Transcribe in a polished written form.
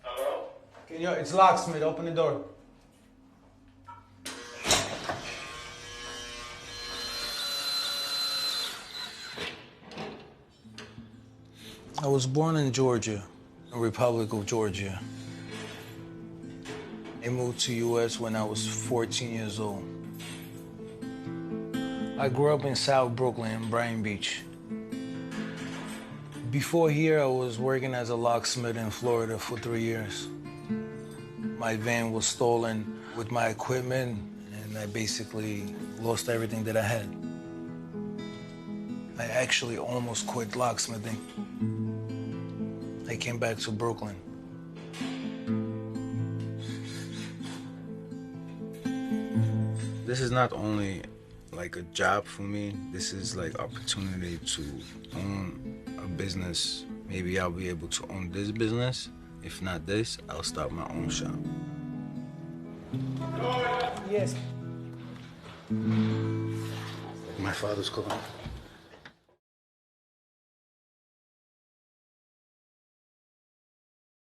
Hello? It's Locksmith. Open the door. I was born in Georgia, the Republic of Georgia. I moved to U.S. when I was 14 years old. I grew up in South Brooklyn, Brighton Beach. Before here, I was working as a locksmith in Florida for 3 years. My van was stolen with my equipment, and I basically lost everything that I had. I actually almost quit locksmithing. I came back to Brooklyn. This is not only like a job for me, this is like opportunity to own a business. Maybe I'll be able to own this business. If not this, I'll start my own shop. Yes. My father's calling.